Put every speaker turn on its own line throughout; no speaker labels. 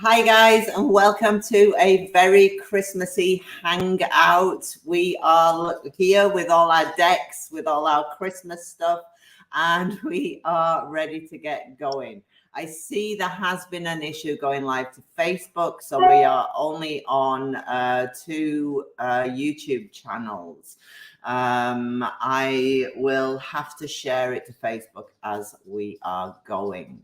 Hi guys, and welcome to a very Christmassy hangout. We are here with all our decks, with all our Christmas stuff, and we are ready to get going. I see there has been an issue going live to Facebook, so we are only on two YouTube channels. I will have to share it to Facebook as we are going.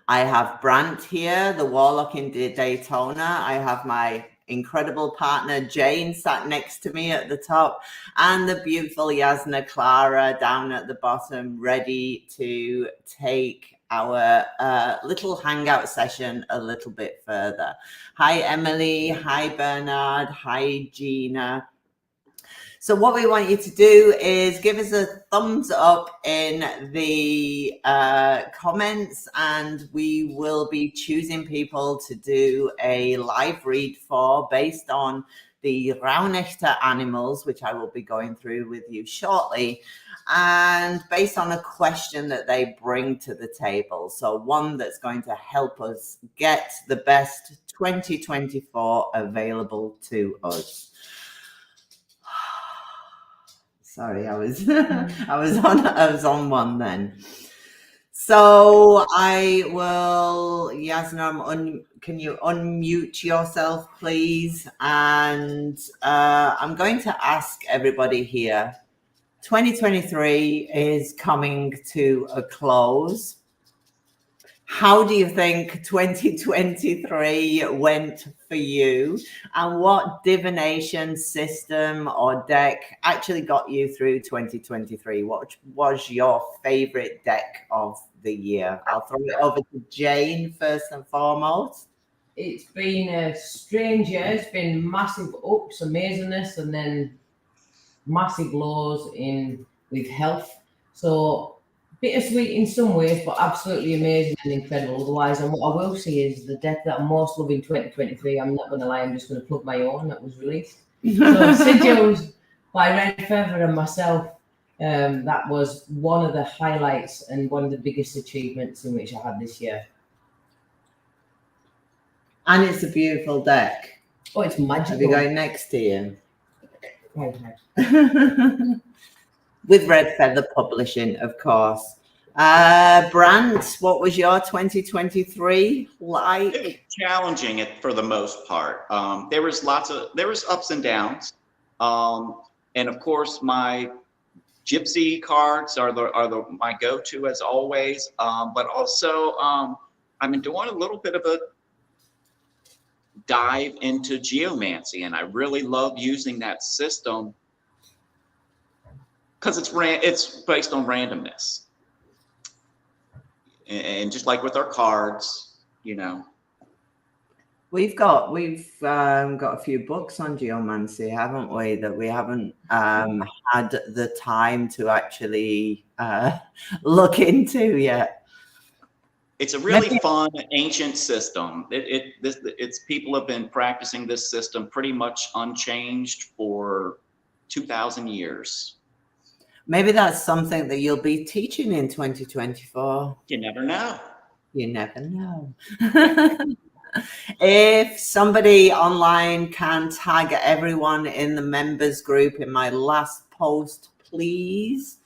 I have Brant here, the Warlock in Daytona. I have my incredible partner Jane sat next to me at the top, and the beautiful Yasna Clara down at the bottom, ready to take our little hangout session a little bit further. Hi Emily, hi Bernard, hi Gina. So what we want you to do is give us a thumbs up in the comments, and we will be choosing people to do a live read for based on the Rauhnächte animals, which I will be going through with you shortly, and based on a question that they bring to the table. So one that's going to help us get the best 2024 available to us. Sorry, I was on one then. So I will, Yasna, can you unmute yourself, please? And I'm going to ask everybody here. 2023 is coming to a close. How do you think 2023 went for you, and what divination system or deck actually got you through 2023? What was your favorite deck of the year? I'll throw it over to Jane first and foremost.
It's been a strange year. It's been massive ups, amazingness, and then massive lows with health. So bittersweet in some ways, but absolutely amazing and incredible otherwise. And what I will say is the deck that I'm most loving 2023, I'm not going to lie, I'm just going to plug my own that was released. So Sigils by Red Feather and myself, that was one of the highlights and one of the biggest achievements in which I had this year.
And it's a beautiful deck.
Oh, it's magical.
Have you got it next to you?
Okay.
With Red Feather Publishing, of course. Brant, what was your 2023 like?
It was challenging for the most part. There was ups and downs, and of course my Gypsy cards are my go-to as always. But also I've been doing a little bit of a dive into geomancy, and I really love using that system because it's based on randomness, and just like with our cards,
we've got a few books on geomancy, haven't we? That we haven't had the time to actually look into yet.
It's a really fun ancient system. It's people have been practicing this system pretty much unchanged for 2,000 years.
Maybe that's something that you'll be teaching in 2024.
You never know.
You never know. If somebody online can tag everyone in the members group in my last post, please.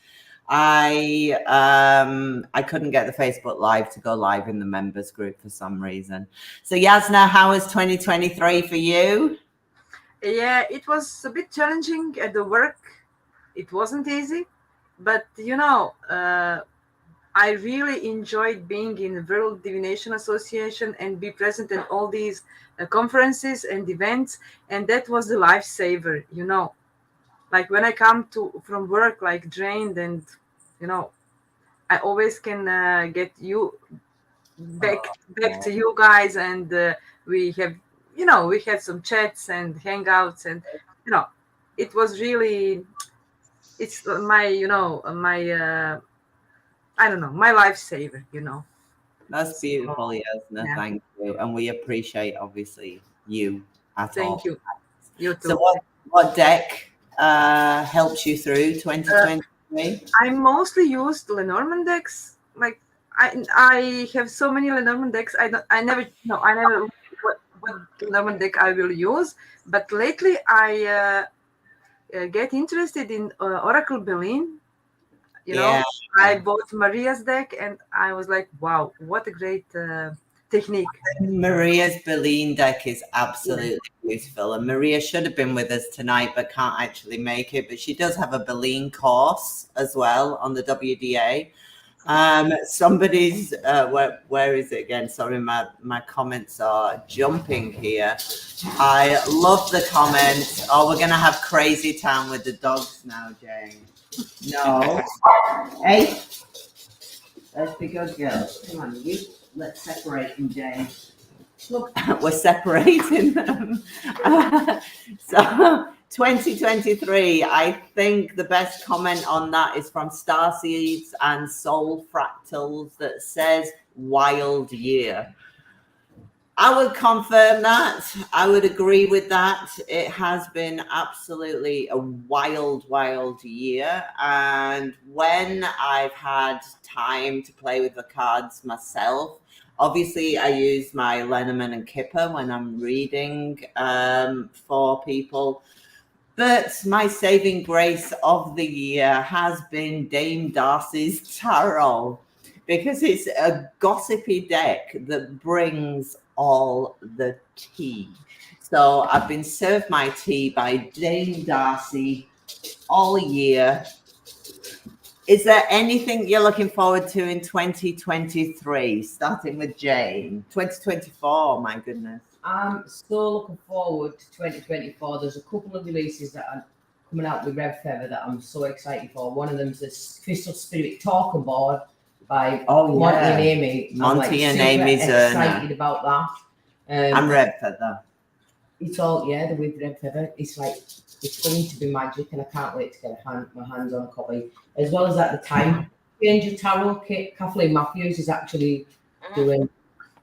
I couldn't get the Facebook Live to go live in the members group for some reason. So Yasna, how was 2023 for you?
Yeah, it was a bit challenging at the work. It wasn't easy, but I really enjoyed being in the World Divination Association and be present in all these conferences and events, and that was the lifesaver. Like when I come from work like drained, and I always can get you back to you guys, and we have we had some chats and hangouts, and it was really, it's my I don't know, my lifesaver.
That's beautiful, Yasna.
Yeah.
Thank you, and we appreciate obviously you at all.
Thank you. You too.
So what deck helps you through 2023?
I mostly used Lenormand decks. Like I have so many Lenormand decks. I never what Lenormand deck I will use. But lately I get interested in Oracle Berlin. You know,
Yeah.
I bought Maria's deck and I was like, wow, what a great technique.
Maria's Berlin deck is absolutely beautiful, and Maria should have been with us tonight but can't actually make it, but she does have a Berlin course as well on the WDA. Somebody's where is it again? Sorry, my comments are jumping here. I love the comments. Oh, we're gonna have crazy town with the dogs now, Jane. No. Hey, let's be good girls. Come on, you. Let's separate them, Jane. Look, we're separating them. So 2023, I think the best comment on that is from Starseeds and Soul Fractals that says wild year. I would confirm that. I would agree with that. It has been absolutely a wild, wild year. And when I've had time to play with the cards myself, obviously I use my Lenormand and Kipper when I'm reading for people. But my saving grace of the year has been Dame Darcy's Tarot, because it's a gossipy deck that brings all the tea. So I've been served my tea by Dame Darcy all year. Is there anything you're looking forward to in 2023, starting with Jane? 2024, my goodness.
I'm so looking forward to 2024. There's a couple of releases that are coming out with Red Feather that I'm so excited for. One of them's this Crystal Spirit Talking Board by Monty and Amy.
Monty and Amy's
excited about that.
I'm Red Feather.
It's all they're with Red Feather. It's like it's going to be magic, and I can't wait to get my hands on a copy. As well as at the time, Ranger Tarot kit. Kathleen Matthews is actually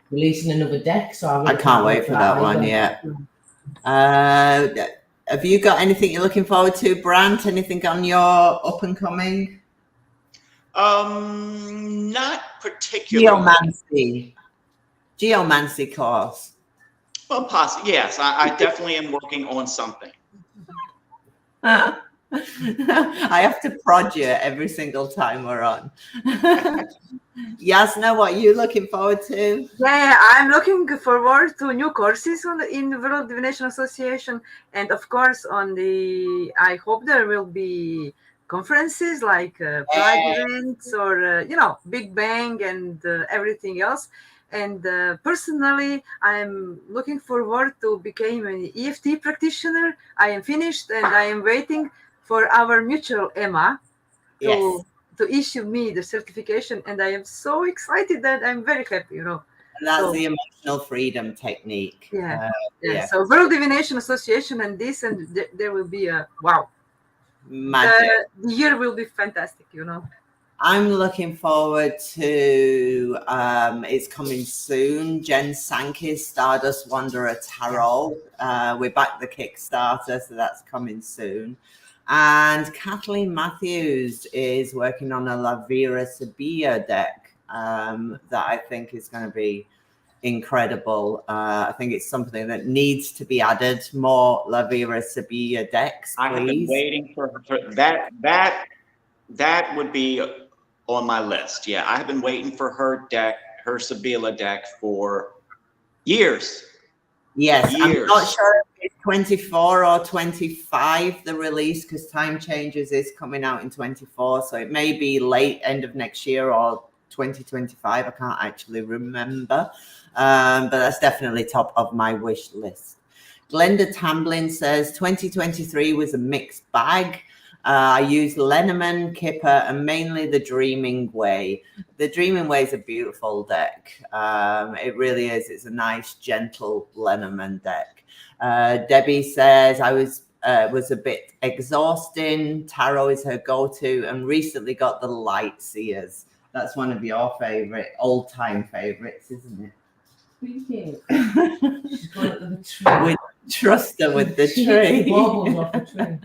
releasing another deck, so
I can't wait for that one. Yeah. Have you got anything you're looking forward to, Brant? Anything on your up and coming?
Not particularly.
Geomancy course.
Well, possibly, yes. I definitely am working on something.
I have to prod you every single time we're on. Yasna, what are you looking forward to?
Yeah, I'm looking forward to new courses in the World Divination Association, and of course I hope there will be conferences like Pride events or Big Bang and everything else. And personally, I'm looking forward to become an EFT practitioner. I am finished, and I am waiting for our mutual Emma to issue me the certification, and I am so excited that I'm very happy,
And that's the emotional freedom technique.
So World Divination Association and this, and there will be a wow.
Magic.
The year will be fantastic,
I'm looking forward to it's coming soon. Jen Sankey's Stardust Wanderer Tarot. We're back the Kickstarter, so that's coming soon. And Kathleen Matthews is working on a La Vera Sabia deck that I think is going to be incredible. I think it's something that needs to be added. More La Vera Sabia decks, please.
I have been waiting for that. That would be on my list. Yeah, I have been waiting for her deck, her Sabila deck, for years.
Yes, I'm not sure if it's 24 or 25, the release, because Time Changes is coming out in 24. So it may be late end of next year or 2025. I can't actually remember. But that's definitely top of my wish list. Glenda Tamblin says 2023 was a mixed bag. I used Lenormand, Kipper, and mainly the Dreaming Way. The Dreaming Way is a beautiful deck. It really is. It's a nice, gentle Lenormand deck. Debbie says I was a bit exhausting. Tarot is her go-to, and recently got the Light Seers. That's one of your favorite, old-time favorites, isn't it?
Speaking, she's going up with the tree.
Trust her with the tree.
Wobbles off the tree.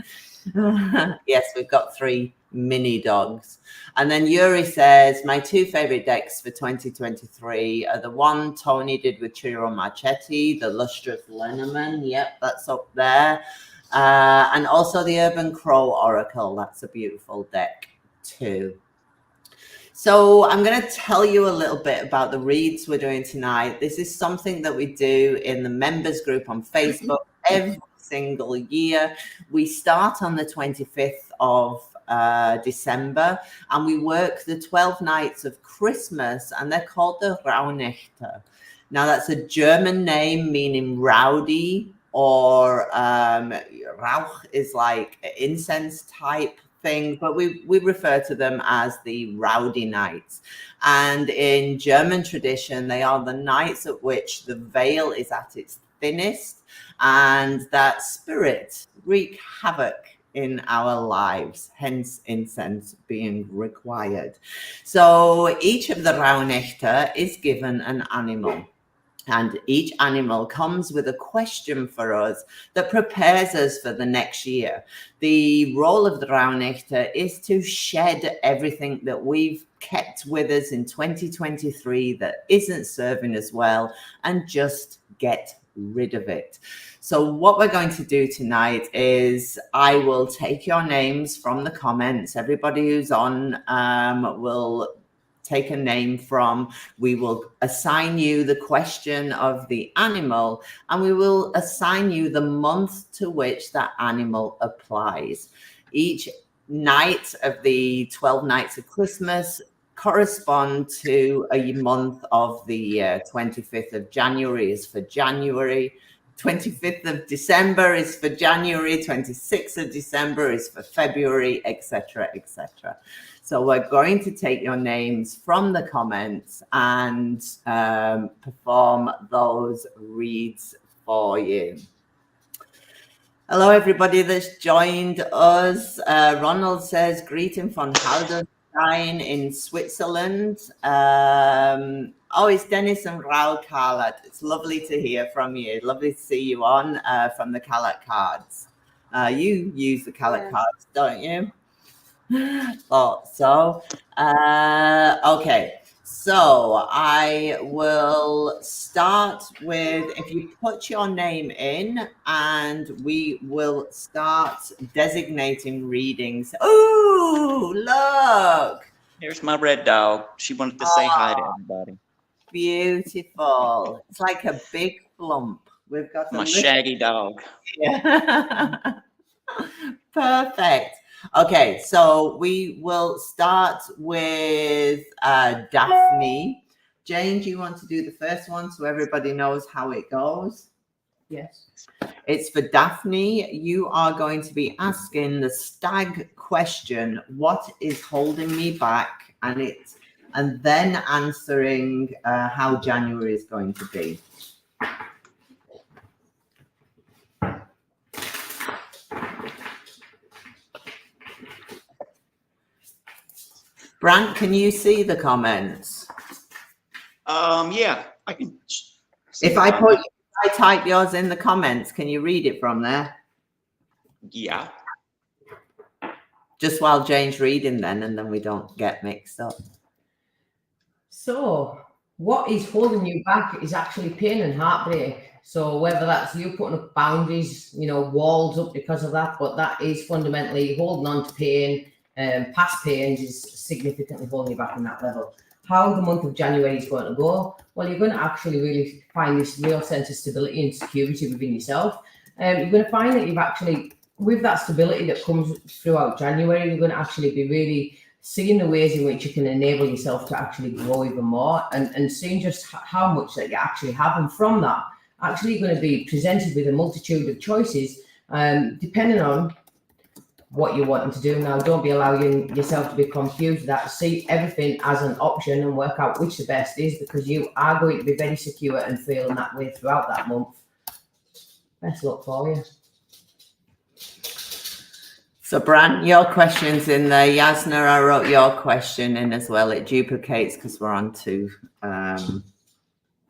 Yes, we've got 3 mini dogs. And then Yuri says, my 2 favorite decks for 2023 are the one Tony did with Chiro Marchetti, the Lustrous Lenormand. Yep, that's up there. And also the Urban Crow Oracle. That's a beautiful deck too. So I'm going to tell you a little bit about the reads we're doing tonight. This is something that we do in the members group on Facebook every single year. We start on the 25th of December, and we work the 12 nights of Christmas, and they're called the Rauhnächte. Now, that's a German name meaning rowdy, or Rauch is like incense type thing, but we refer to them as the rowdy nights. And in German tradition, they are the nights at which the veil is at its thinnest and that spirits wreak havoc in our lives, hence incense being required. So each of the Rauhnächte is given an animal. And each animal comes with a question for us that prepares us for the next year. The role of the Rauhnächte is to shed everything that we've kept with us in 2023 that isn't serving us well, and just get rid of it. So what we're going to do tonight is I will take your names from the comments. Everybody who's on will take a name from. We will assign you the question of the animal, and we will assign you the month to which that animal applies. Each night of the 12 nights of Christmas correspond to a month of the 25th of January is for January, 25th of December is for January, 26th of December is for February, etc., etc. So we're going to take your names from the comments and perform those reads for you. Hello, everybody that's joined us. Ronald says, greeting from Haldenstein in Switzerland. Oh, it's Dennis and Raul Carlat. It's lovely to hear from you. Lovely to see you on from the Carlat cards. You use the Carlat cards, don't you? Thought so. Okay, so I will start with, if you put your name in, and we will start designating readings. Oh, look.
Here's my red dog. She wanted to say hi to everybody.
Beautiful. It's like a big flump. We've got
My shaggy dog.
Yeah. Perfect. Okay, so we will start with Daphne. Jane, do you want to do the first one so everybody knows how it goes?
Yes.
It's for Daphne. You are going to be asking the stag question, what is holding me back? And then answering how January is going to be. Brant, can you see the comments?
Yeah, I can.
If I type yours in the comments, can you read it from there?
Yeah.
Just while Jane's reading then, and then we don't get mixed up.
So what is holding you back is actually pain and heartbreak. So whether that's you putting up boundaries, walls up because of that, but that is fundamentally holding on to pain. Past pains is significantly holding you back on that level. How the month of January is going to go? Well, you're going to actually really find this real sense of stability and security within yourself. You're going to find that you've actually, with that stability that comes throughout January, you're going to actually be really seeing the ways in which you can enable yourself to actually grow even more, and seeing just how much that you actually have. And from that, actually you're going to be presented with a multitude of choices, depending on what you're wanting to do. Now, don't be allowing yourself to be confused. That see everything as an option and work out which the best is, because you are going to be very secure and feeling that way throughout that month. Best luck for you.
So, Brant, your question's in there. Yasna, I wrote your question in as well. It duplicates because we're on two.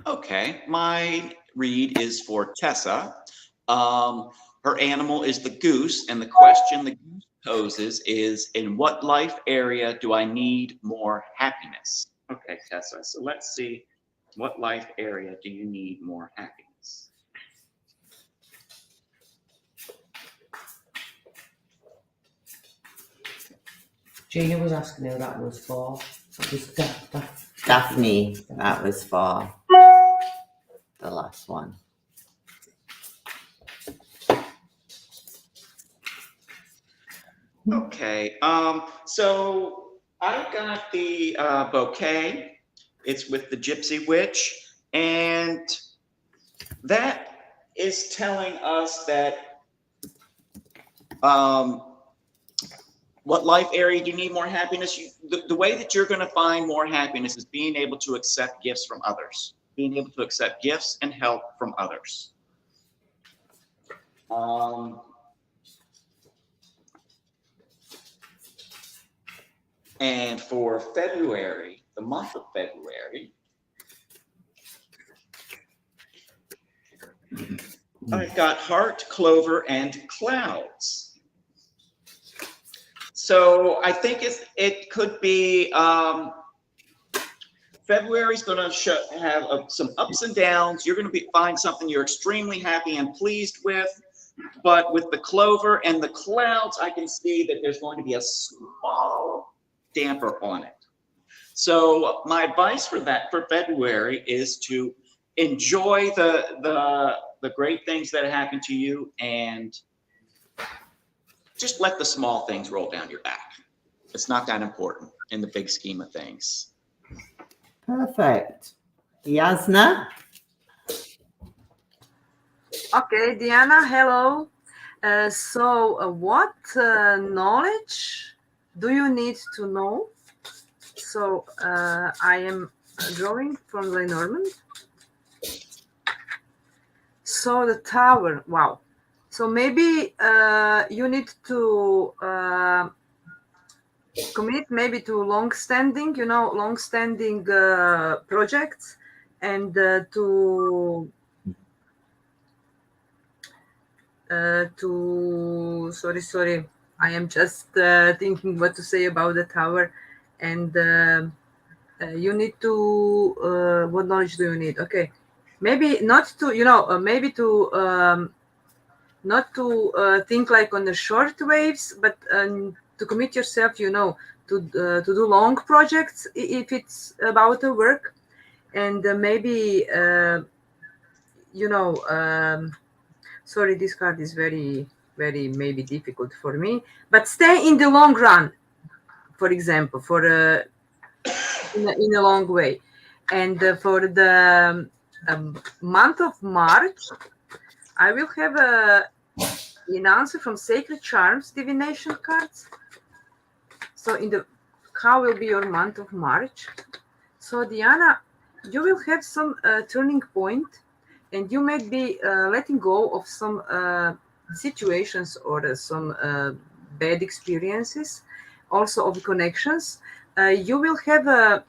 Okay, my read is for Tessa. Her animal is the goose, and the question the goose poses is, in what life area do I need more happiness? Okay, Tessa, so let's see, what life area do you need more happiness?
Gina was asking who that was for. That was
Daphne, that was for the last one.
Okay, so I got the bouquet. It's with the Gypsy Witch, and that is telling us that what life area do you need more happiness? The way that you're going to find more happiness is being able to accept gifts from others, being able to accept gifts and help from others. And for February, the month of February, I've got heart, clover, and clouds. So I think it could be February's going to have some ups and downs. You're going to find something you're extremely happy and pleased with. But with the clover and the clouds, I can see that there's going to be a small damper on it. So my advice for February is to enjoy the great things that happen to you and just let the small things roll down your back. It's not that important in the big scheme of things.
Perfect. Yasna?
Okay, Diana, hello. What knowledge do you need to know? So I am drawing from Lenormand. So the tower, wow. So maybe you need to commit maybe to long-standing projects, and sorry, I am just thinking what to say about the tower. And you need to what knowledge do you need? Okay, maybe not to maybe to not to think like on the short waves, but to commit yourself to do long projects if it's about the work. And maybe sorry, this card is very, very maybe difficult for me, but stay in the long run, for example, for in a long way. And for the month of March, I will have an answer from Sacred Charms divination cards. So how will be your month of March? So Diana, you will have some turning point, and you may be letting go of some situations or some bad experiences, also of connections. You will have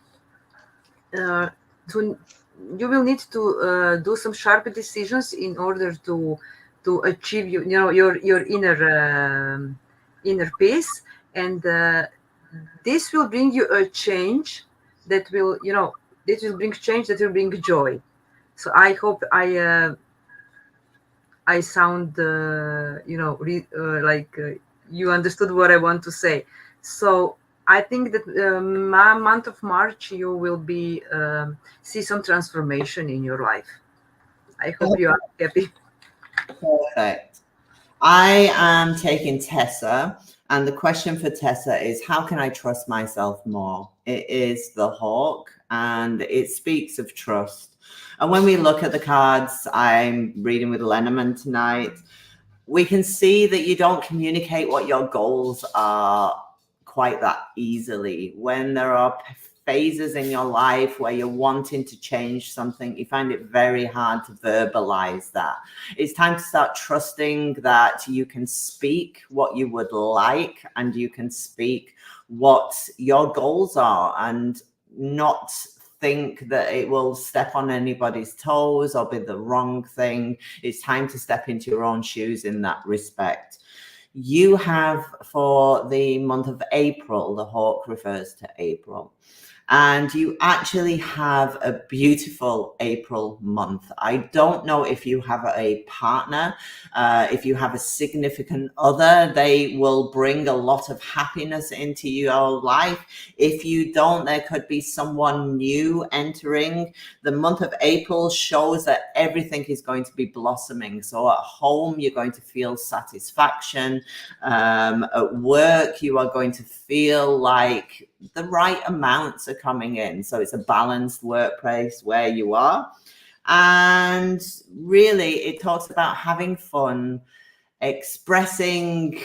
you will need to do some sharp decisions in order to achieve your inner peace, and this will bring you a change that will bring change, that will bring joy. So I hope I sound like you understood what I want to say. So I think that my month of March, you will be see some transformation in your life. I hope you are happy.
Perfect. I am taking Tessa, and the question for Tessa is, how can I trust myself more? It is the hawk, and it speaks of trust. And when we look at the cards, I'm reading with Lenormand tonight, we can see that you don't communicate what your goals are quite that easily. When there are phases in your life where you're wanting to change something, you find it very hard to verbalize that. It's time to start trusting that you can speak what you would like, and you can speak what your goals are, and not think that it will step on anybody's toes or be the wrong thing. It's time to step into your own shoes in that respect. You have, for the month of April, the hawk refers to April, and you actually have a beautiful April month. I don't know if you have a partner, if you have a significant other, they will bring a lot of happiness into your life. If you don't, there could be someone new entering. The month of April shows that everything is going to be blossoming. So at home, you're going to feel satisfaction. At work, you are going to feel like the right amounts are coming in. So it's a balanced workplace where you are. And really, it talks about having fun, expressing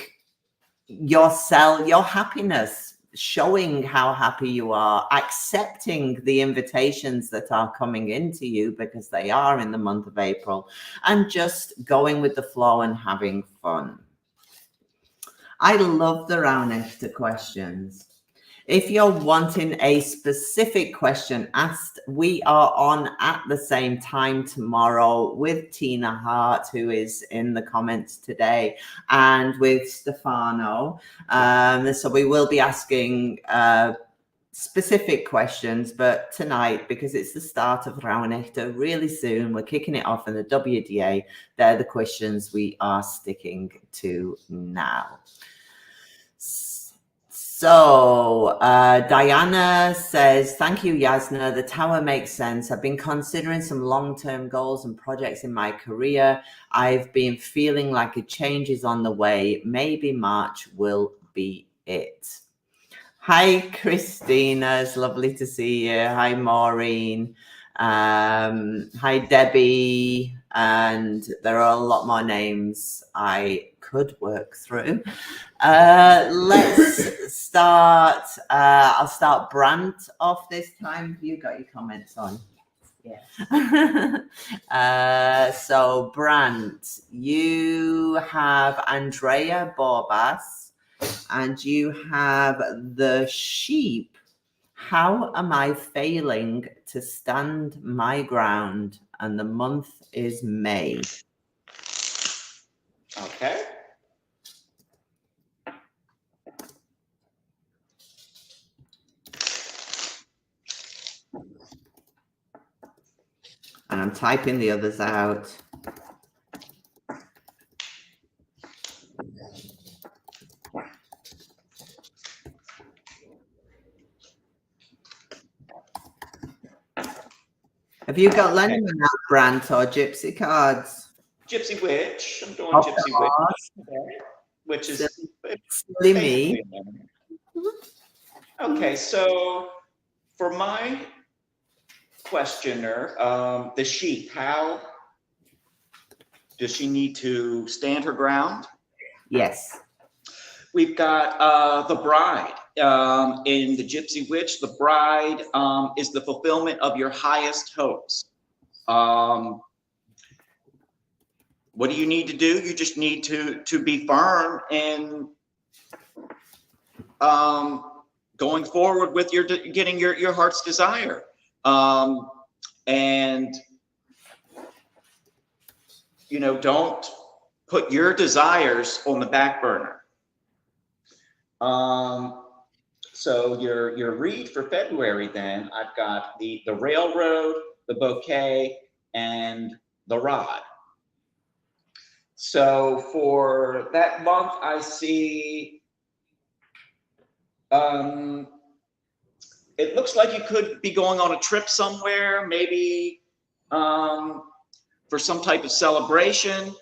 yourself, your happiness, showing how happy you are, accepting the invitations that are coming into you because they are in the month of April, and just going with the flow and having fun. I love the round after questions. If you're wanting a specific question asked, we are on at the same time tomorrow with Tina Hart, who is in the comments today, and with Stefano. So we will be asking specific questions, but tonight, because it's the start of Rauhnechta, really soon, we're kicking it off in the WDA. They're the questions we are sticking to now. So Diana says, thank you, Yasna. The tower makes sense. I've been considering some long-term goals and projects in my career. I've been feeling like a change is on the way. Maybe March will be it. Hi, Christina. It's lovely to see you. Hi, Maureen. Hi, Debbie. And there are a lot more names I could work through. Let's start. I'll start Brant off this time. You got your comments on.
Yes.
So Brant, you have Andrea Borbas and you have the sheep. How am I failing to stand my ground? And the month is May.
Okay.
And I'm typing the others out. Have you got Leningrad Brant or Gypsy cards?
Gypsy Witch. I'm doing Gypsy Witch. Okay. Which is
silly me.
Okay, so for my questioner, the sheep, how does she need to stand her ground?
Yes.
We've got the bride. In the Gypsy Witch, the bride is the fulfillment of your highest hopes. What do you need to do? You just need to be firm and going forward with your getting your heart's desire. And you know, don't put your desires on the back burner. So your read for February, then I've got the railroad, the bouquet, and the rod. So for that month, I see it looks like you could be going on a trip somewhere, maybe for some type of celebration.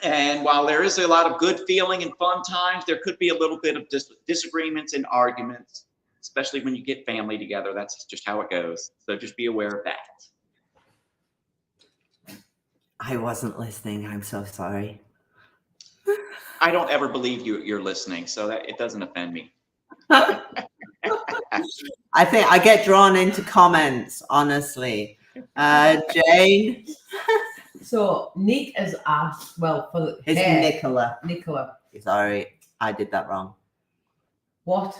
And while there is a lot of good feeling and fun times, there could be a little bit of disagreements and arguments, especially when you get family together. That's just how it goes. So just be aware of that.
I wasn't listening. I'm so sorry.
I don't ever believe you're listening, so that it doesn't offend me.
I think I get drawn into comments, honestly. Jane?
So Nick has asked, well, for the
It's
hair,
Nicola.
Nicola,
Sorry, I did that wrong.
what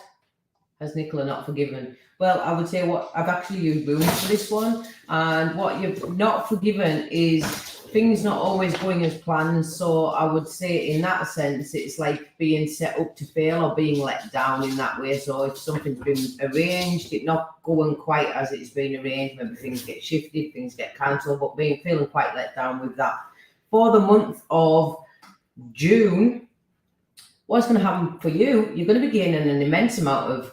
Has Nicola not forgiven? Well, I would say what I've actually used runes for this one, and what you've not forgiven is things not always going as planned. So I would say in that sense, it's like being set up to fail or being let down in that way. So if something's been arranged, it not going quite as it's been arranged, maybe things get shifted, things get cancelled, but feeling quite let down with that. For the month of June, what's going to happen for you? You're going to be gaining an immense amount of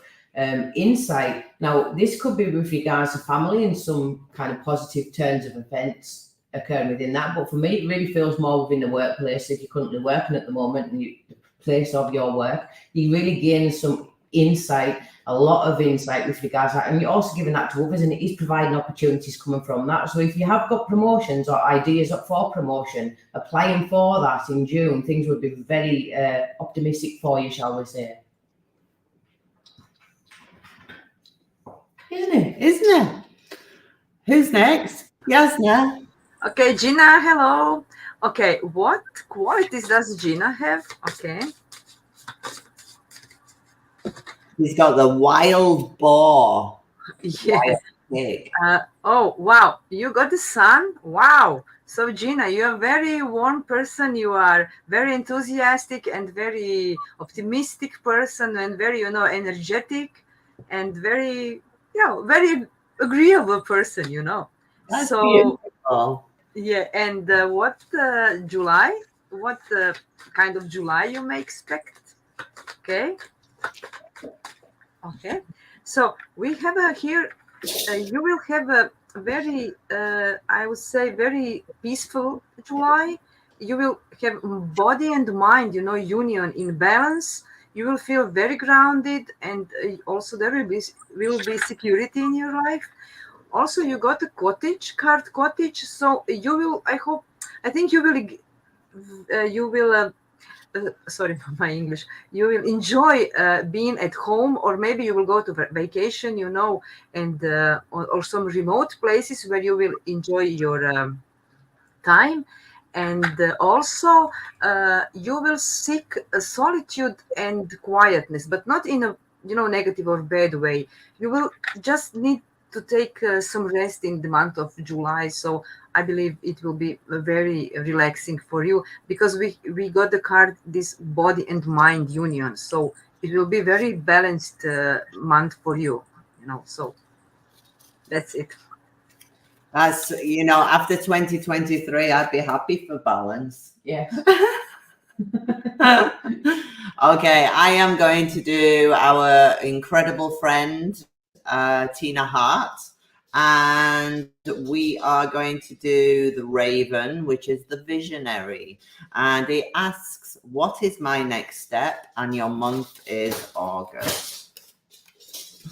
insight. Now, this could be with regards to family and some kind of positive turns of events occurring within that. But for me, it really feels more within the workplace. If you're currently working at the moment and the place of your work, you really gain some insight, a lot of insight with regards to that. And you're also giving that to others, and it is providing opportunities coming from that. So if you have got promotions or ideas up for promotion, applying for that in June, things would be very optimistic for you, shall we say.
Isn't it? Who's next? Yasna.
Okay, Gina, hello. Okay, what qualities does Gina have? Okay.
He's got the wild boar.
Yeah.
Wild pig.
Oh, wow. You got the sun? Wow. So, Gina, you're a very warm person. You are very enthusiastic and very optimistic person, and very, energetic and very, very agreeable person,
That's
So,
beautiful.
yeah. And what July? What kind of July you may expect? Okay. Okay. So we have here, you will have a very, I would say, very peaceful July. You will have body and mind, union in balance. You will feel very grounded, and also there will be security in your life. Also, you got a cottage. So you will, I think you will sorry for my English, you will enjoy being at home, or maybe you will go to vacation, and or some remote places where you will enjoy your time. And also you will seek solitude and quietness, but not in a negative or bad way. You will just need to take some rest in the month of July. So I believe it will be very relaxing for you, because we got the card, this body and mind union. So it will be very balanced month for you. So that's it.
That's, after 2023, I'd be happy for balance.
Yeah.
Okay, I am going to do our incredible friend, Tina Hart, and we are going to do the Raven, which is the visionary. And it asks, what is my next step? And your month is August.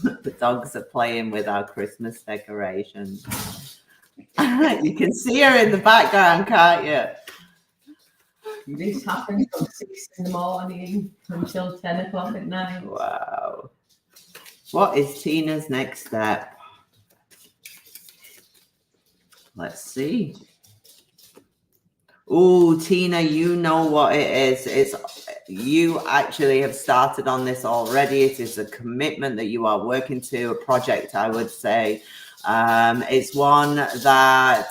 The dogs are playing with our Christmas decorations. You can see her in the background, can't you?
This happens from 6 in the morning until 10 o'clock at night.
Wow. What is Tina's next step? Let's see. Oh, Tina, you know what it is. You actually have started on this already. It is a commitment that you are working to, a project, I would say. It's one that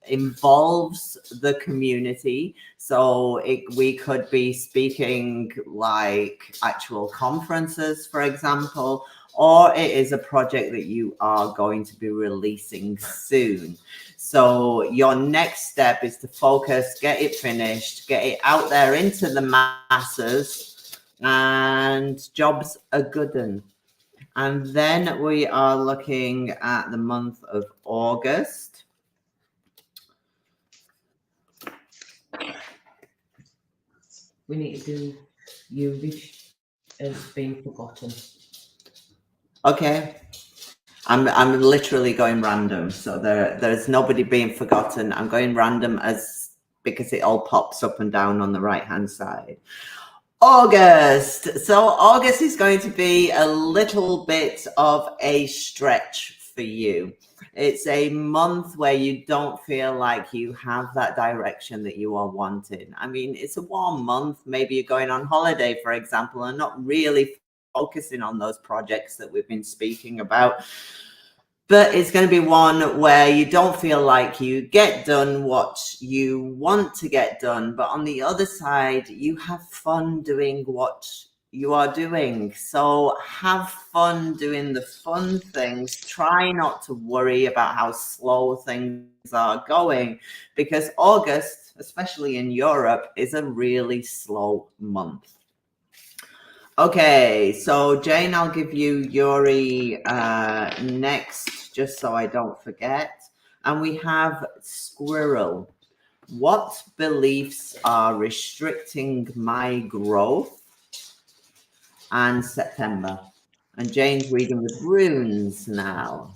involves the community. So we could be speaking like actual conferences, for example, or it is a project that you are going to be releasing soon. So your next step is to focus, get it finished, get it out there into the masses, and jobs are good one. And then we are looking at the month of August.
We need to do you wish has been forgotten.
Okay. I'm literally going random. So there's nobody being forgotten. I'm going random because it all pops up and down on the right-hand side. August. So August is going to be a little bit of a stretch for you. It's a month where you don't feel like you have that direction that you are wanting. I mean, it's a warm month. Maybe you're going on holiday, for example, and not really focusing on those projects that we've been speaking about. But it's going to be one where you don't feel like you get done what you want to get done. But on the other side, you have fun doing what you are doing. So have fun doing the fun things. Try not to worry about how slow things are going, because August, especially in Europe, is a really slow month. Okay, so Jane, I'll give you Yuri next, just so I don't forget. And we have Squirrel. What beliefs are restricting my growth? And September. And Jane's reading with runes now.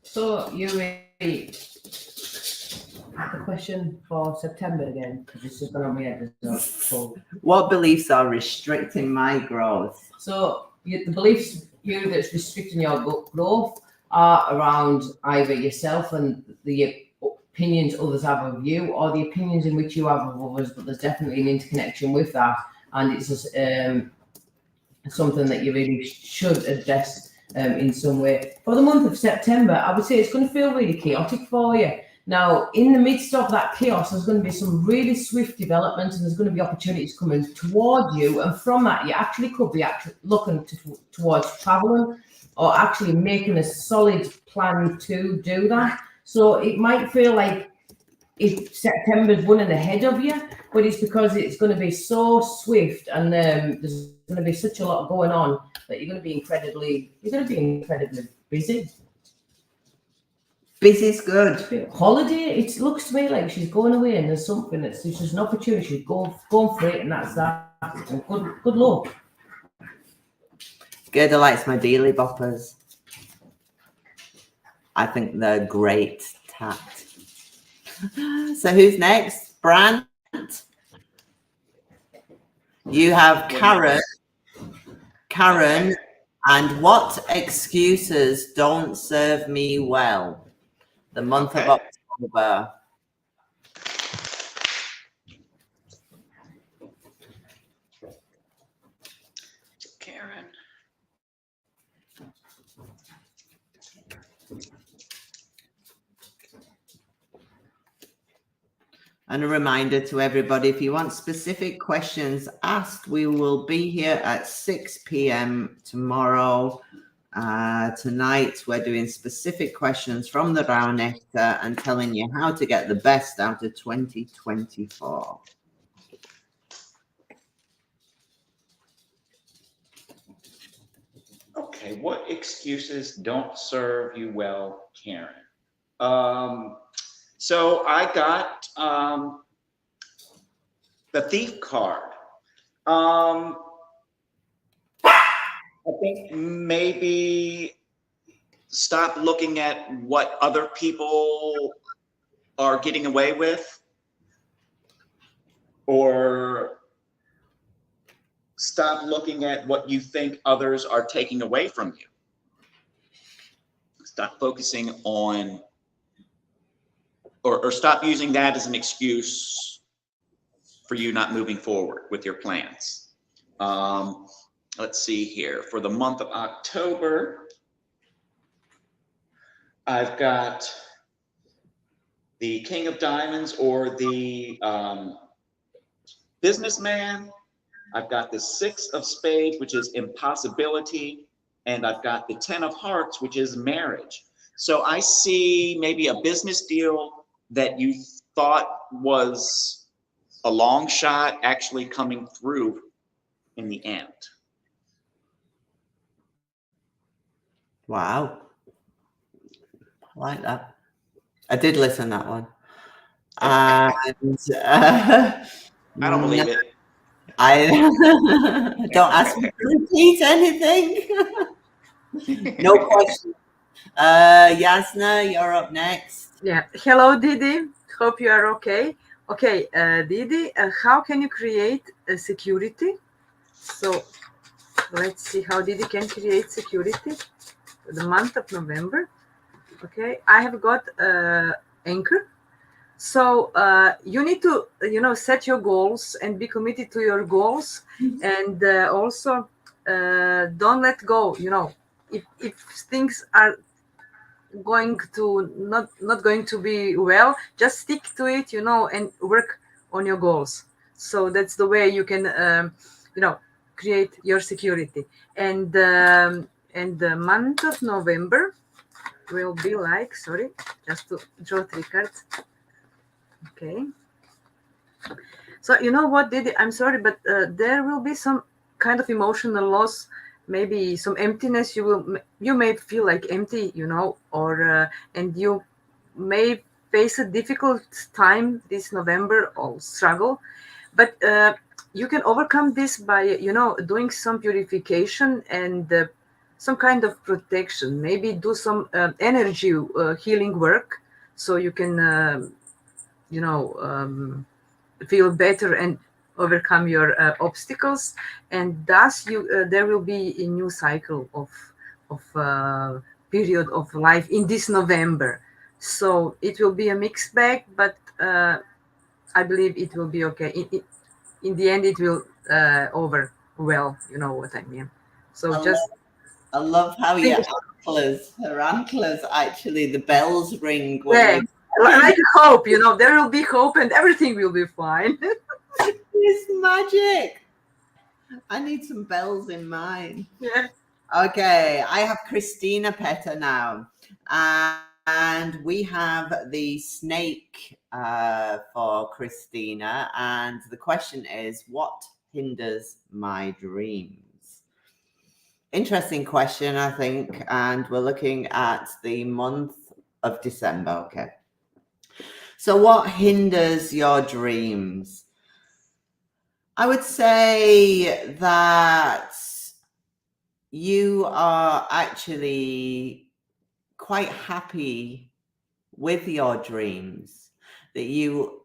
So you read the question for September again, because it's just gone on my head. So
What beliefs are restricting my growth?
So the beliefs that's restricting your growth are around either yourself and the opinions others have of you, or the opinions in which you have of others. But there's definitely an interconnection with that, and it's just, something that you really should address in some way. For the month of September, I would say it's going to feel really chaotic for you. Now, in the midst of that chaos, there's going to be some really swift developments, and there's going to be opportunities coming toward you. And from that, you actually could be looking towards traveling, or actually making a solid plan to do that. So it might feel like if September's running ahead of you, but it's because it's going to be so swift, and there's going to be such a lot going on that you're going to be incredibly busy.
Busy's good.
Holiday, it looks to me like she's going away, and there's something that's just an opportunity. She's going for it, and that's that. And good luck.
Gerda likes my dealy boppers. I think they're great tact. So who's next? Brant? You have Karen. Karen, and what excuses don't serve me well? The month of October.
Karen.
And a reminder to everybody, if you want specific questions asked, we will be here at 6 p.m. tomorrow. Tonight, we're doing specific questions from the Rauh Nectar and telling you how to get the best out of 2024.
Okay, what excuses don't serve you well, Karen? So I got the Thief card. I think maybe stop looking at what other people are getting away with, or stop looking at what you think others are taking away from you. Stop focusing on, or stop using that as an excuse for you not moving forward with your plans. Let's see here. For the month of October, I've got the King of Diamonds, or the Businessman. I've got the Six of Spades, which is impossibility, and I've got the Ten of Hearts, which is marriage. So I see maybe a business deal that you thought was a long shot actually coming through in the end.
Wow. I like that. I did listen to that one. And
I don't believe it.
I don't ask me to repeat anything. No question. Yasna, you're up next.
Yeah. Hello, Didi. Hope you are okay. Okay, Didi, how can you create a security So let's see how Didi can create security for the month of November. Okay, I have got Anchor. So you need to, set your goals and be committed to your goals, and also don't let go. If things are going to not going to be well, just stick to it, and work on your goals. So that's the way you can, create your security. And the month of November will be like, sorry, just to draw 3 cards. Okay. So you know what, Didi? I'm sorry, but there will be some kind of emotional loss, maybe some emptiness. You may feel like empty, or and you may face a difficult time this November or struggle, but you can overcome this by doing some purification and some kind of protection. Maybe do some energy healing work, so you can you know. Feel better and overcome your obstacles, and thus there will be a new cycle of period of life in this November. So it will be a mixed bag, but I believe it will be okay. In the end, it will over well. You know what I mean. So
I love how her antlers actually, the bells ring when
yeah,
you.
like hope. There will be hope, and everything will be fine.
It's magic. I need some bells in mine.
Yeah.
Okay, I have Christina Petter now. And we have the snake for Christina. And the question is, what hinders my dreams? Interesting question, I think. And we're looking at the month of December. Okay. So what hinders your dreams? I would say that you are actually quite happy with your dreams, that you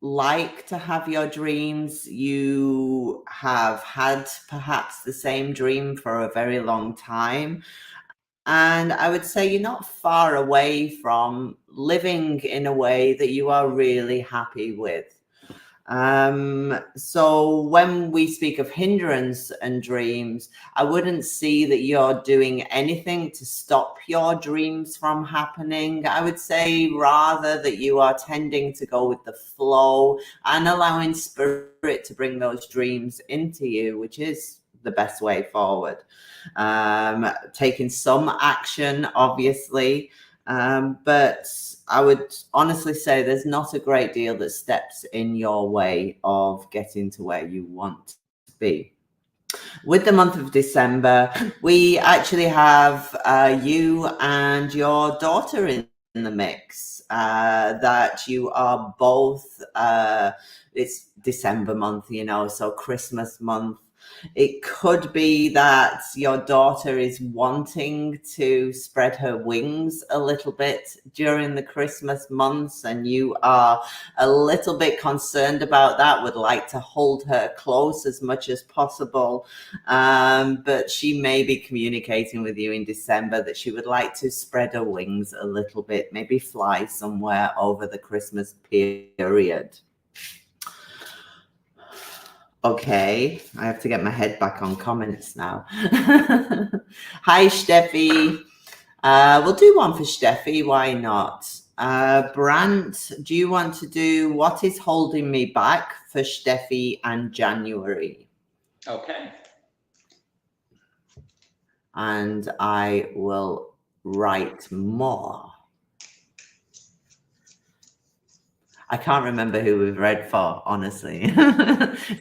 like to have your dreams. You have had perhaps the same dream for a very long time. And I would say you're not far away from living in a way that you are really happy with. So when we speak of hindrance and dreams, I wouldn't see that you're doing anything to stop your dreams from happening. I would say rather that you are tending to go with the flow and allowing spirit to bring those dreams into you, which is the best way forward. Taking some action, obviously, but I would honestly say there's not a great deal that steps in your way of getting to where you want to be. With the month of December, we actually have you and your daughter in the mix, that you are both, it's December month, so Christmas month. It could be that your daughter is wanting to spread her wings a little bit during the Christmas months, and you are a little bit concerned about that, would like to hold her close as much as possible. But she may be communicating with you in December that she would like to spread her wings a little bit, maybe fly somewhere over the Christmas period. Okay, I have to get my head back on comments now. Hi, Steffi. We'll do one for Steffi. Why not? Brant, do you want to do what is holding me back for Steffi and January?
Okay.
And I will write more. I can't remember who we've read for, honestly.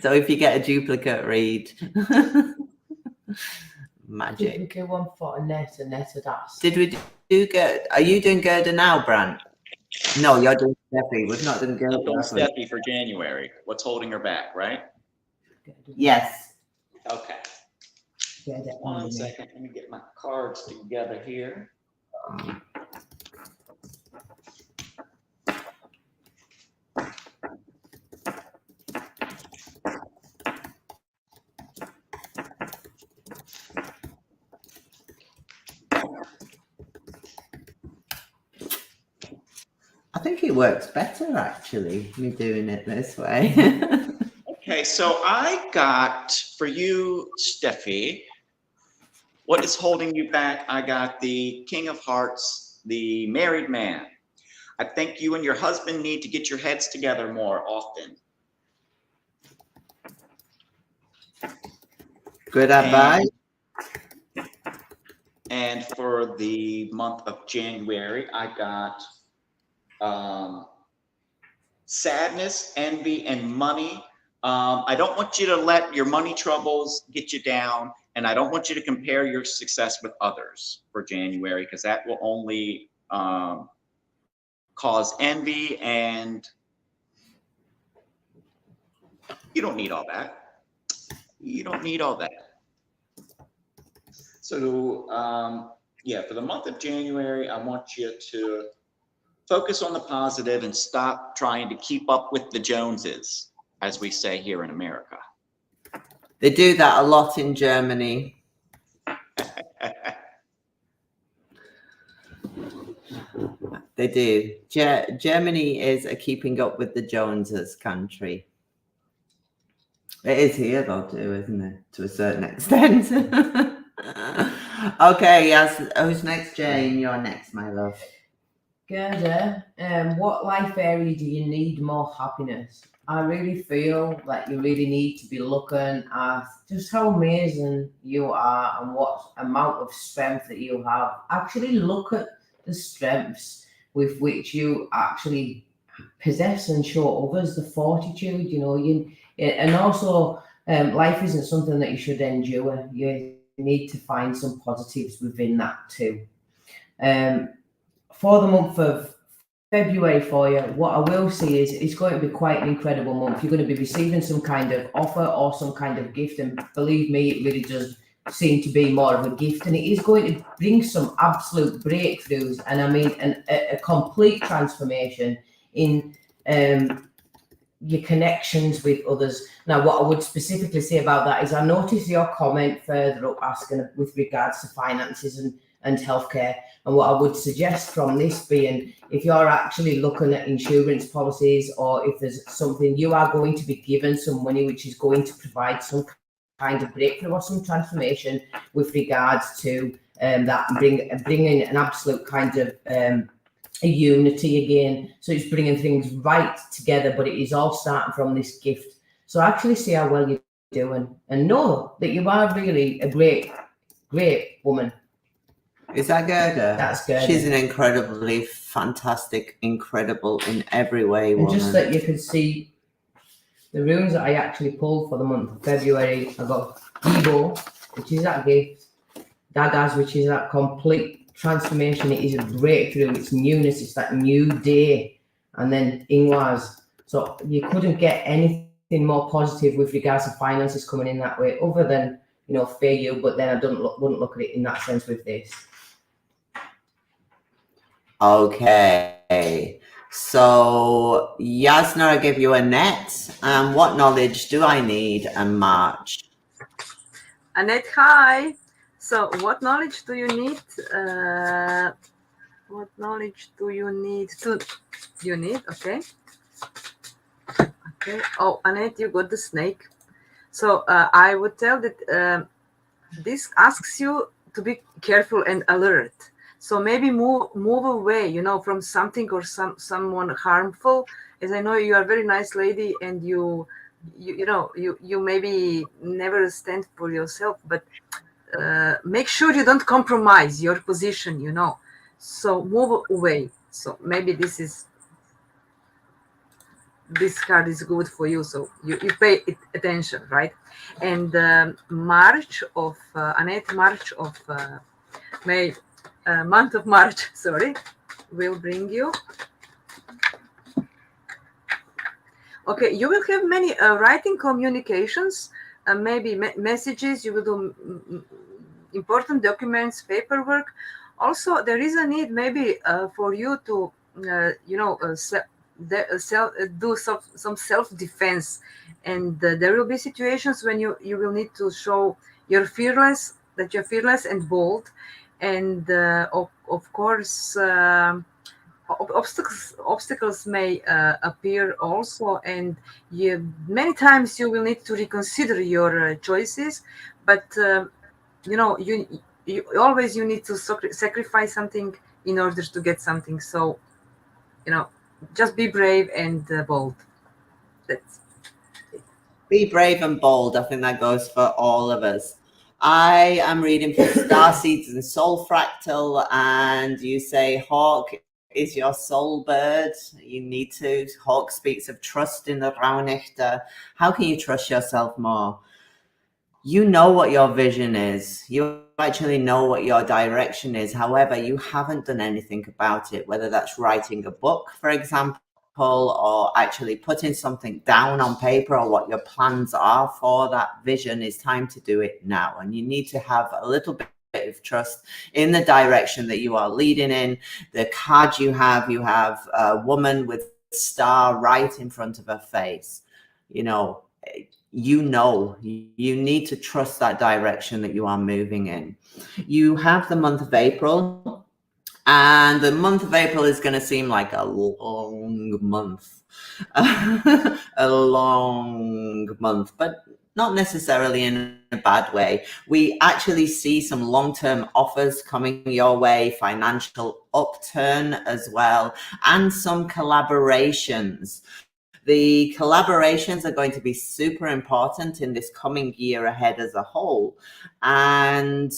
So if you get a duplicate read, magic.
Duplicate one for Annette. Annette had asked.
Did we do good? Are you doing Gerda now, Brant? No, you're doing Steffi. We've not done Gerda.
I'm doing Steffi for January. What's holding her back, right?
Yes.
Okay. One second. Let me get my cards together here.
I think it works better, actually, me doing it this way.
Okay, so I got for you, Steffi, what is holding you back? I got the King of Hearts, the married man. I think you and your husband need to get your heads together more often.
Good advice.
And for the month of January, I got sadness, envy, and money. I don't want you to let your money troubles get you down, and I don't want you to compare your success with others for January, because that will only cause envy, and you don't need all that. You don't need all that. So yeah, for the month of January, I want you to focus on the positive and stop trying to keep up with the Joneses, as we say here in America.
They do that a lot in Germany. They do. Germany is a keeping up with the Joneses country. It is here, though, too, isn't it? To a certain extent. Okay, yes. Who's next, Jane? You're next, my love.
Gerda, what life area do you need more happiness? I really feel that you really need to be looking at just how amazing you are and what amount of strength that you have. Actually look at the strengths with which you actually possess and show others the fortitude, and also life isn't something that you should endure. You need to find some positives within that too. For the month of February for you, what I will see is it's going to be quite an incredible month. You're going to be receiving some kind of offer or some kind of gift, and believe me, it really does seem to be more of a gift, and it is going to bring some absolute breakthroughs, and I mean a complete transformation in your connections with others. Now, what I would specifically say about that is I noticed your comment further up asking with regards to finances and healthcare. And what I would suggest from this being, if you're actually looking at insurance policies, or if there's something, you are going to be given some money which is going to provide some kind of breakthrough or some transformation with regards to that, bringing an absolute kind of a unity again. So it's bringing things right together, but it is all starting from this gift. So actually see how well you're doing and know that you are really a great woman.
Is that Gerda?
That's Gerda.
She's an incredibly fantastic, incredible in every way woman.
And just that you can see the runes that I actually pulled for the month of February. I got Ego, which is that gift, Daggers, which is that complete transformation. It is a breakthrough, it's newness, it's that new day. And then Ingwaz. So you couldn't get anything more positive with regards to finances coming in that way, other than, fair you, but then I wouldn't look at it in that sense with this.
Okay. So, Yasna, I give you a net. What knowledge do I need in March?
Annette, hi. So, what knowledge do you need? What knowledge do you need? Okay. Okay. Oh, Annette, you got the snake. So, I would tell that this asks you to be careful and alert. So maybe move away, from something or someone harmful. As I know, you are a very nice lady, and you maybe never stand for yourself, but make sure you don't compromise your position, So move away. So maybe this card is good for you, so you pay attention, right? And March of May. Month of March, will bring you. Okay, you will have many writing communications, maybe messages. You will do important documents, paperwork. Also, there is a need maybe for you to, do some self-defense, and there will be situations when you will need to show you're fearless and bold. And of course, obstacles may appear also, and many times you will need to reconsider your choices, but you always you need to sacrifice something in order to get something. So you know just be brave and bold. That's
Be brave and bold. I think that goes for all of us. I am reading for Star Seeds and Soul Fractal, and you say Hawk is your soul bird. You need to. Hawk speaks of trust in the Rauhnächte. How can you trust yourself more? You know what your vision is. You actually know what your direction is. However, you haven't done anything about it, whether that's writing a book, for example, or actually putting something down on paper, or what your plans are for that vision. Is time to do it now. And you need to have a little bit of trust in the direction that you are leading in. The card you have a woman with a star right in front of her face. You need to trust that direction that you are moving in. You have the month of April, and the month of April is going to seem like a long month. A long month, but not necessarily in a bad way. We actually see some long-term offers coming your way, financial upturn as well, and some collaborations. The collaborations are going to be super important in this coming year ahead as a whole. And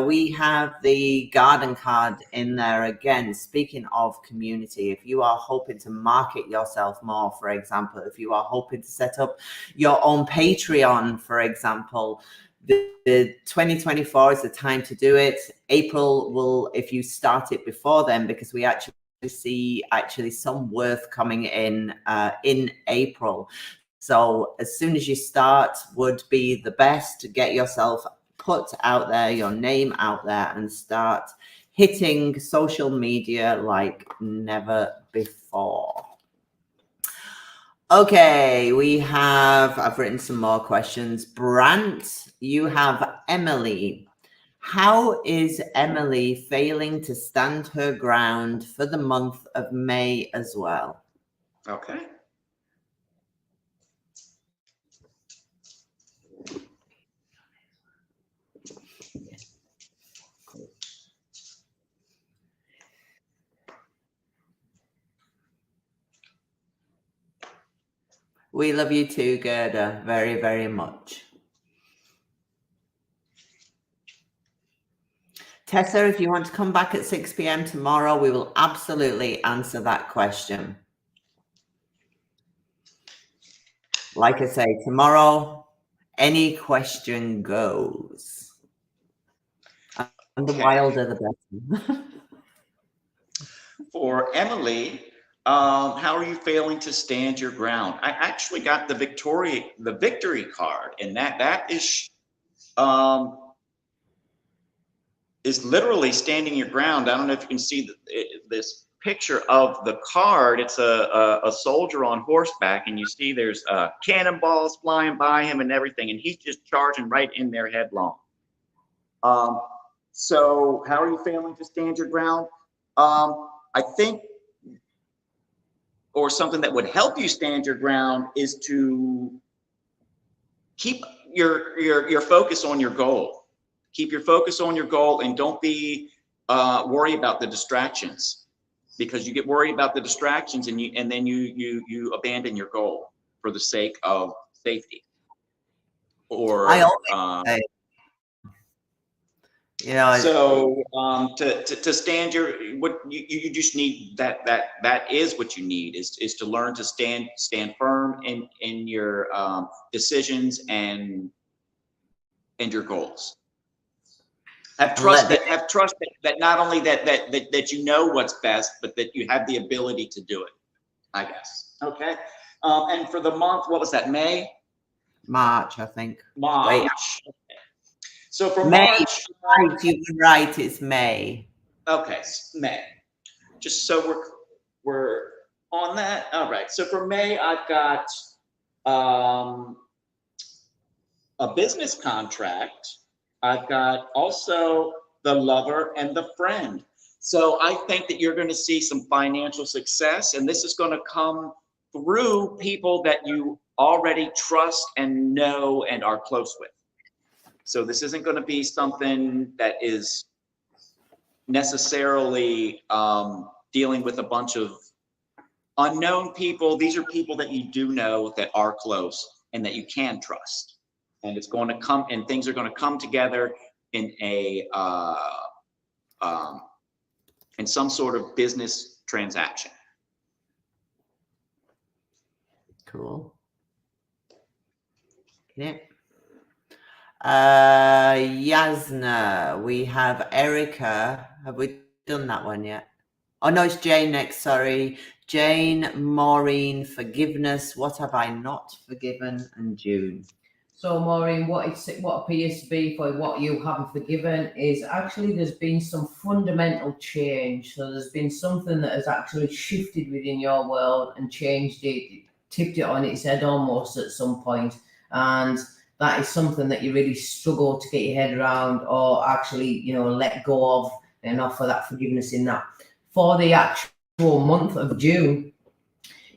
we have the garden card in there again. Speaking of community, if you are hoping to market yourself more, for example, if you are hoping to set up your own Patreon, for example, the 2024 is the time to do it. April will, if you start it before then, because we actually see some worth coming in April. So as soon as you start would be the best to get yourself put out there, your name out there, and start hitting social media like never before. Okay, I've written some more questions. Brant, you have Emily. How is Emily failing to stand her ground for the month of May as well?
Okay.
We love you too, Gerda, very, very much. Tessa, if you want to come back at 6 p.m. tomorrow, we will absolutely answer that question. Like I say, tomorrow, any question goes. And the wilder, the better.
For Emily, how are you failing to stand your ground? I actually got the victory card, and that is literally standing your ground. I don't know if you can see this picture of the card. It's a soldier on horseback, and you see there's cannonballs flying by him and everything, and he's just charging right in there headlong. So how are you failing to stand your ground? I think, or something that would help you stand your ground, is to keep your focus on your goal. Keep your focus on your goal, and don't be worry about the distractions, because you get worried about the distractions and then you abandon your goal for the sake of safety. Or
I always say,
so to stand what you just need, that is what you need, is to learn to stand firm in your decisions and your goals. Have trust that not only that you know what's best, but that you have the ability to do it, I guess. Okay. And for the month, what was that,
March, I think.
March.
Wait.
So for
May,
March,
right, you were right, it's May.
Okay, May. Just so we're on that. All right. So for May, I've got a business contract. I've got also the lover and the friend. So I think that you're going to see some financial success, and this is going to come through people that you already trust and know and are close with. So this isn't going to be something that is necessarily dealing with a bunch of unknown people. These are people that you do know that are close and that you can trust. And it's going to come, and things are going to come together in a in some sort of business transaction.
Cool. Okay. Yasna, we have Erica. Have we done that one yet? Oh no, it's Jane next. Sorry, Jane, Maureen, forgiveness. What have I not forgiven? And June.
So Maureen, what appears to be for what you haven't forgiven is actually there's been some fundamental change. So there's been something that has actually shifted within your world and changed it, tipped it on its head almost at some point. And that is something that you really struggle to get your head around or actually, let go of and offer that forgiveness in that. For the actual month of June,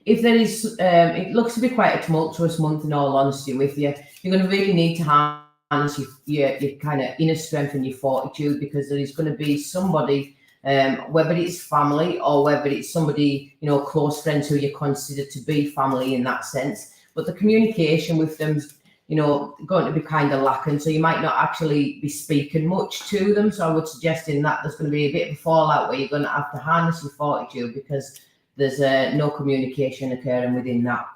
if there is, it looks to be quite a tumultuous month in all honesty with you. You're going to really need to harness your kind of inner strength and your fortitude, because there is going to be somebody, whether it's family or whether it's somebody, close friends who you consider to be family in that sense. But the communication with them's, going to be kind of lacking. So you might not actually be speaking much to them. So I would suggest in that there's going to be a bit of a fallout where you're going to have to harness your fortitude, because there's no communication occurring within that.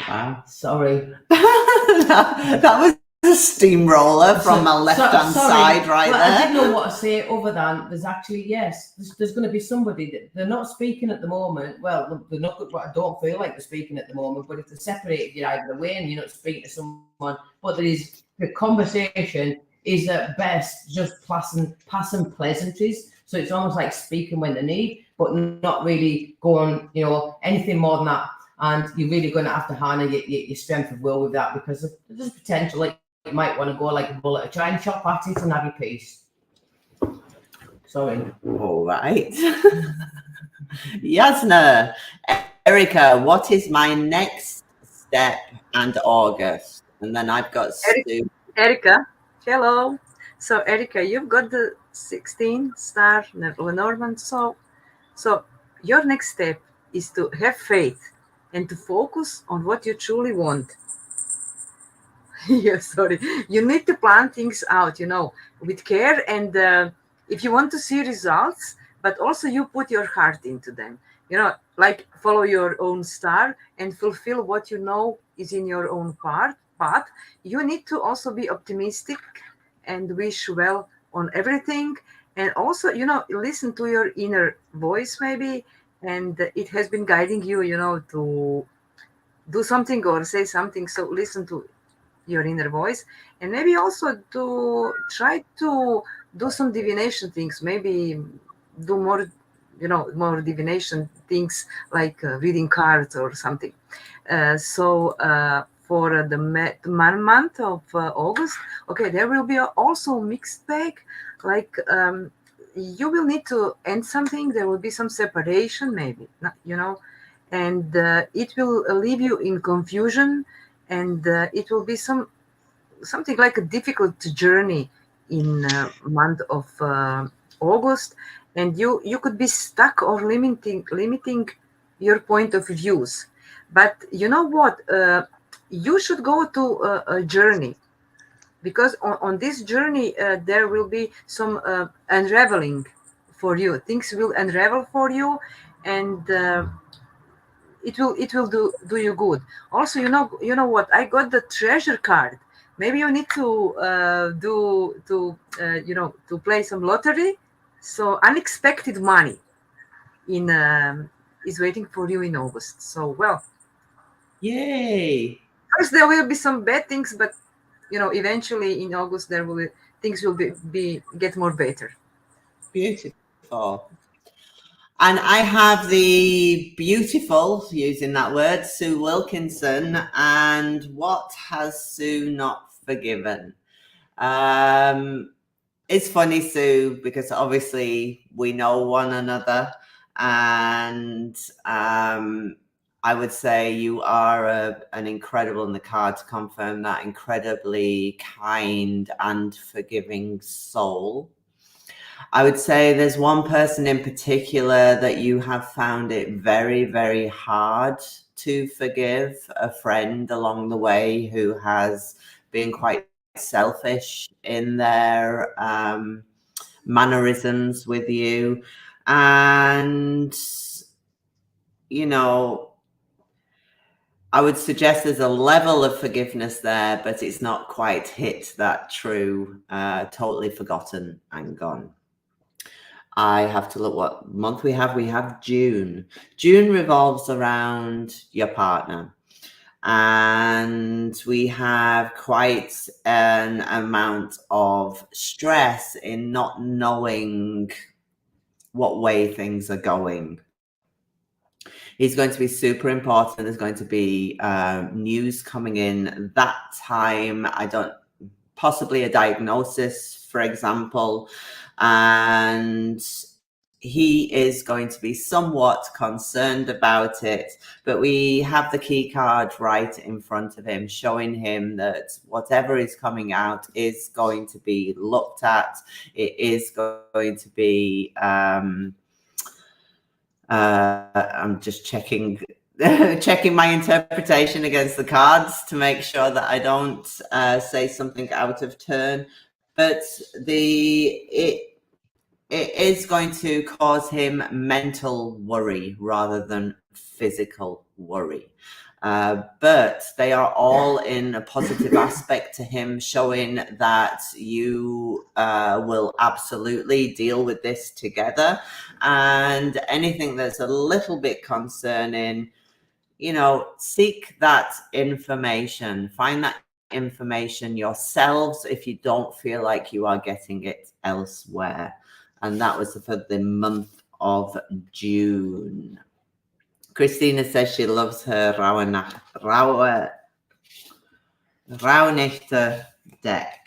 Wow.
Sorry.
that was a steamroller from my left-hand side right there.
I didn't know what to say other than there's actually, yes, there's going to be somebody that they're not speaking at the moment. Well, they're not, I don't feel like they're speaking at the moment, but if they're separated, you're either away and you're not speaking to someone, but the conversation is at best just passing pleasantries. So it's almost like speaking when they need, but not really going, anything more than that. And you're really going to have to harness your strength of will with that, because there's potential, like you might want to go like a bullet, try and chop at it and have your peace. Sorry.
All right. Yasna, Erica, what is my next step and August? And then I've got Stu.
Erica, hello. So Erica, you've got the 16 star Lenormand. So your next step is to have faith and to focus on what you truly want. Yeah, sorry. You need to plan things out, with care. And if you want to see results, but also you put your heart into them, like follow your own star and fulfill what you know is in your own path. You need to also be optimistic and wish well on everything. And also, listen to your inner voice maybe. And it has been guiding you, to do something or say something. So listen to your inner voice, and maybe also to try to do some divination things, maybe do more divination things like reading cards or something. For the month of August, okay, there will be also a mixed bag, like you will need to end something, there will be some separation maybe, and it will leave you in confusion, and it will be something like a difficult journey in month of August, and you could be stuck or limiting your point of views. But you know what, you should go to a journey, because on this journey there will be some unraveling for you. Things will unravel for you, and it will do you good. Also, you know what, I got the treasure card. Maybe you need to to play some lottery. So unexpected money is waiting for you in August. So well,
Yay.
first there will be some bad things, but eventually in August things will get more better.
Beautiful. And I have the beautiful, using that word, Sue Wilkinson. And what has Sue not forgiven? In it's funny, Sue, because obviously we know one another, and I would say you are an incredible, and the cards confirm that, incredibly kind and forgiving soul. I would say there's one person in particular that you have found it very, very hard to forgive, a friend along the way who has been quite selfish in their mannerisms with you. And, you know, I would suggest there's a level of forgiveness there, but it's not quite hit that true, totally forgotten and gone. I have to look what month we have. We have June. June revolves around your partner. And we have quite an amount of stress in not knowing what way things are going. He's going to be super important. There's going to be news coming in that time. Possibly a diagnosis, for example. And he is going to be somewhat concerned about it, but we have the key card right in front of him, showing him that whatever is coming out is going to be looked at. It is going to be, I'm just checking my interpretation against the cards to make sure that I don't say something out of turn. But it is going to cause him mental worry rather than physical worry. But they are all in a positive aspect to him, showing that you will absolutely deal with this together. And anything that's a little bit concerning, seek that information, find that information yourselves if you don't feel like you are getting it elsewhere. And that was for the month of June. Christina says she loves her Rauhnächte deck.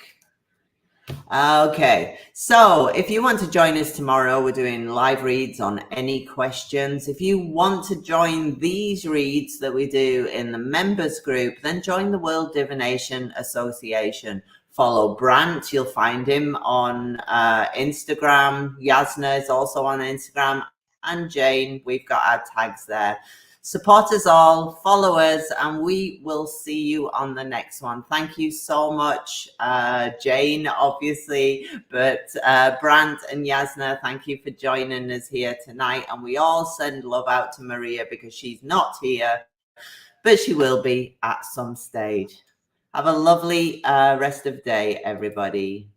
Okay, so if you want to join us tomorrow, we're doing live reads on any questions. If you want to join these reads that we do in the members group, then join the World Divination Association. Follow Brant, you'll find him on Instagram. Yasna is also on Instagram, and Jane, we've got our tags there. Support us all, follow us, and we will see you on the next one. Thank you so much, Jane, obviously, but Brant and Yasna, thank you for joining us here tonight. And we all send love out to Maria because she's not here, but she will be at some stage. Have a lovely rest of the day, everybody.